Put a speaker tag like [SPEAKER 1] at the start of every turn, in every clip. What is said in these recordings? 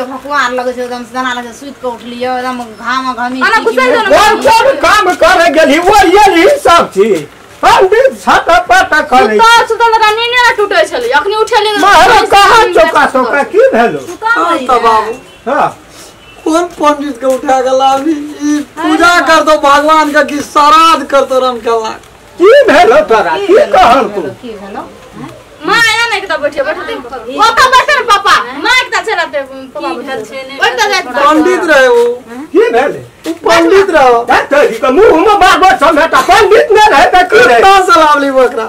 [SPEAKER 1] देखियो भगवान लगे छै एकदम जना लगे सुइत के उठलियो एकदम घाम घामी
[SPEAKER 2] आना कुछ कर
[SPEAKER 3] कोन काम करे गेली वो ये सब चीज हम भी छाता पाता करे
[SPEAKER 2] सुतल नींद ना टूटे छले अखनी उठेले
[SPEAKER 3] मारे कहां चौका की भेलो
[SPEAKER 4] त बाबू
[SPEAKER 3] हां
[SPEAKER 4] कौन पंडित के उठा के लावी पूजा कर दो भगवान का कि श्राद्ध कर दो राम केला
[SPEAKER 3] की भेलो तोरा की कहल तू
[SPEAKER 1] की भेलो
[SPEAKER 2] मां आया नहीं के बैठे ओका बैठे रे पापा मां एकटा चलाते पापा बैठल छै ने बैठ
[SPEAKER 4] पंडित रहे वो
[SPEAKER 3] की भेले
[SPEAKER 4] तू पंडित रहो
[SPEAKER 3] तेरी के मुंह में बार समेटा पंडित ने रहे त की रे
[SPEAKER 4] कहां से लावली बकरा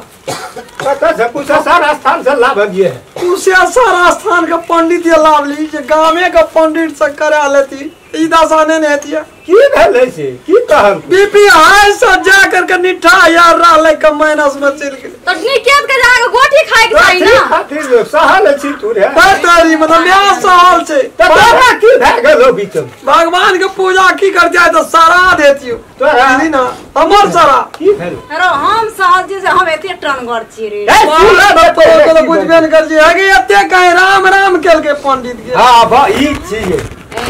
[SPEAKER 3] पता से कुछ सारा स्थान से लाभ दिए
[SPEAKER 4] कुशेश्वर स्थान का पंडित ये लावली जे गामे का पंडित से करा लेती ई दसाने ने हतिया
[SPEAKER 3] की भेले से की कहल
[SPEAKER 4] बीपी हाई सब जा करके निठा यार रहले के माइनस में चल गेल
[SPEAKER 2] तो निकेत के जाके गोटी खाए के चाहि ना
[SPEAKER 3] खातिर सहल छी तू रे
[SPEAKER 4] तारी मतलब ब्याह सहल छे
[SPEAKER 3] तोरा की भए गेलो बीच में
[SPEAKER 4] भगवान के पूजा की कर जाए तो सारा देतियो
[SPEAKER 3] तोरा
[SPEAKER 4] ना हमर सारा
[SPEAKER 3] की भेल
[SPEAKER 1] अरे हम सहल जी से हम एते टन घर छी रे
[SPEAKER 4] तो बुझबे न कर जी आगे एते कहे राम राम केल के पंडित के
[SPEAKER 3] हां भाई छी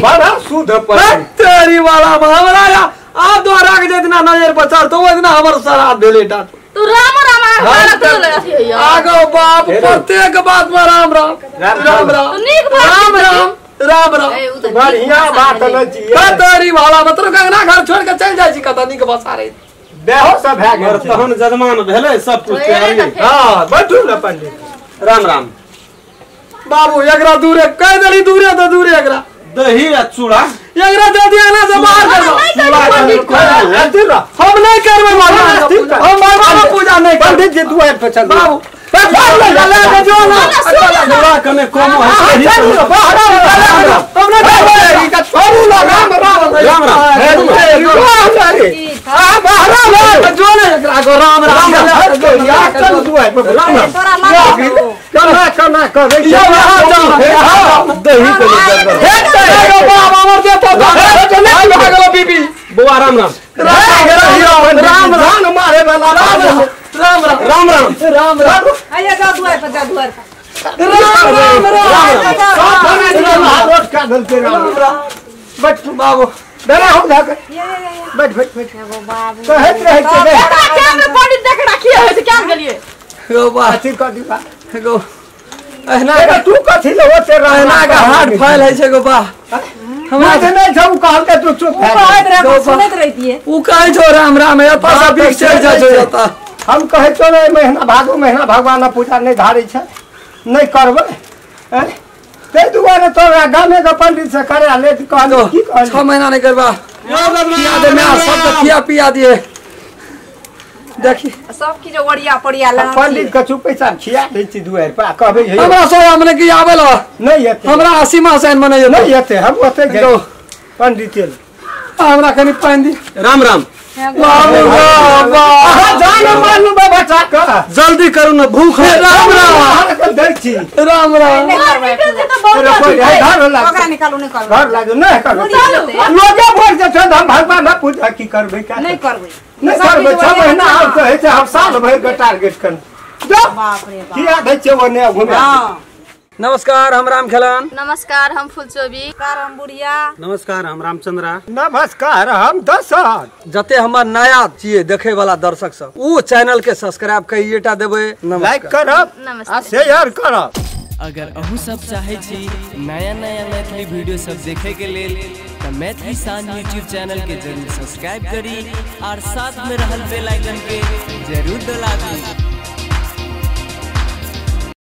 [SPEAKER 3] बड़ा शुद्ध पर
[SPEAKER 4] तेरी वाला हमरा आ द्वारा के जितना नजर बचार तो इतना हमर सारा भेले डाट
[SPEAKER 2] तू राम राम आगे तो लथी है यार
[SPEAKER 4] आगो बाप प्रत्येक बात में राम राम राम राम
[SPEAKER 2] तो नीक बात
[SPEAKER 4] राम राम राम राम
[SPEAKER 3] बढ़िया बात न छी
[SPEAKER 4] तेरी वाला मतलब गंगना घर छोड़ के चल जाय छी कतनी के बसा रे
[SPEAKER 3] बेहो सब भए गेल
[SPEAKER 5] तहन जजमान भेले सब कुछ तैयारी
[SPEAKER 3] हां बैठू न पंडित
[SPEAKER 5] राम राम
[SPEAKER 4] बाबू एकरा दूरे कह देली दूरे तो दूरे एकरा
[SPEAKER 5] दही आ चूड़ा
[SPEAKER 4] एकरा दे दिया ना से बाहर कर दो हम नहीं करबे भगवान हम भगवान पूजा नहीं कर
[SPEAKER 3] पंडित जी दुआर पे चल
[SPEAKER 4] बाबू ले जो ना
[SPEAKER 5] चूड़ा कने कम है
[SPEAKER 4] हमने का छोड़ू ना राम राम
[SPEAKER 5] राम राम
[SPEAKER 4] जो ने एकरा को राम राम
[SPEAKER 3] चल दुआर पे राम राम
[SPEAKER 1] तोरा लगा
[SPEAKER 3] कना करे
[SPEAKER 5] दही कने
[SPEAKER 4] बाबा हमर देता बीबी
[SPEAKER 5] बुआ राम राम
[SPEAKER 4] राम राम
[SPEAKER 3] मारे वाला
[SPEAKER 4] राम राम
[SPEAKER 5] राम राम
[SPEAKER 4] राम राम
[SPEAKER 1] आया जा दुआर पे जा दुआर
[SPEAKER 4] राम राम
[SPEAKER 3] रोड का गलती राम बैठ बाबू डरा हो जाकर बैठ बैठ बैठ
[SPEAKER 1] बाबू
[SPEAKER 3] कहत रहे
[SPEAKER 2] क्या में पंडित देख रखी है तो क्या गेलिए
[SPEAKER 4] गो बा
[SPEAKER 3] अथी कर दिबा
[SPEAKER 4] गो अहना
[SPEAKER 3] एगो तू कथी लो ओते
[SPEAKER 4] अहना का हार्ट फाइल है छे गो बा
[SPEAKER 3] हमरा से नहीं छौ कहल के तू चुप है
[SPEAKER 1] सुनत रहती है
[SPEAKER 4] उ कहे छो राम राम है तो सब बिक चढ़ जा जाता
[SPEAKER 3] हम कहे तो महीना भगवान पूजा नहीं धारे छ नहीं करबे ते दुआरे तोरा गामे के पंडित से करे ले कहलो की कहलो
[SPEAKER 4] 6 महीना नहीं करबा खिया दे मैं सब तो खिया पिया दिए देखी
[SPEAKER 1] सब की जो वड़िया पड़िया लगा
[SPEAKER 3] पंडित के चुप पैसा खिया दे छी दुआर पे कहबे
[SPEAKER 4] हमरा सो हमने की आवेला
[SPEAKER 3] नहीं एते
[SPEAKER 4] हमरा 80 मासन मने
[SPEAKER 3] नहीं एते हम ओते गए पंडित के
[SPEAKER 4] हमरा कनी पानी दी
[SPEAKER 5] राम राम
[SPEAKER 3] जान मानू बच्चा का
[SPEAKER 4] जल्दी करू ना भूख है राम राम
[SPEAKER 3] देख छी
[SPEAKER 4] राम राम
[SPEAKER 3] घर
[SPEAKER 1] निकालो निकालो
[SPEAKER 3] घर लागो नहीं करो लोगे बोल जे छ हम भगवान ना पूजा की करबे का
[SPEAKER 1] नहीं करबे
[SPEAKER 3] नहीं करबे 6 महीना आउ कहे छै हम साल भर के टारगेट कर जो
[SPEAKER 1] बाप रे बाप
[SPEAKER 3] किया दै छै ओने घुमे
[SPEAKER 1] हां
[SPEAKER 4] नमस्कार हम राम खेलान
[SPEAKER 2] नमस्कार हम फुलचोबी
[SPEAKER 1] करम बुढ़िया
[SPEAKER 5] नमस्कार हम रामचंद्रा
[SPEAKER 3] नमस्कार हम दशरथ
[SPEAKER 4] जते हमर नया छिए देखे वाला दर्शक सब उ चैनल के सब्सक्राइब कइएटा देबे
[SPEAKER 3] लाइक करब
[SPEAKER 2] नमस्ते
[SPEAKER 3] आ शेयर करब
[SPEAKER 6] अगर अहू सब चाहे छी नया नया मैथिली वीडियो सब देखे के लेल त मैथिली शान यूट्यूब चैनल के जरूर सब्सक्राइब करी और साथ में रहल बेल आइकन के जरूर दबाबी।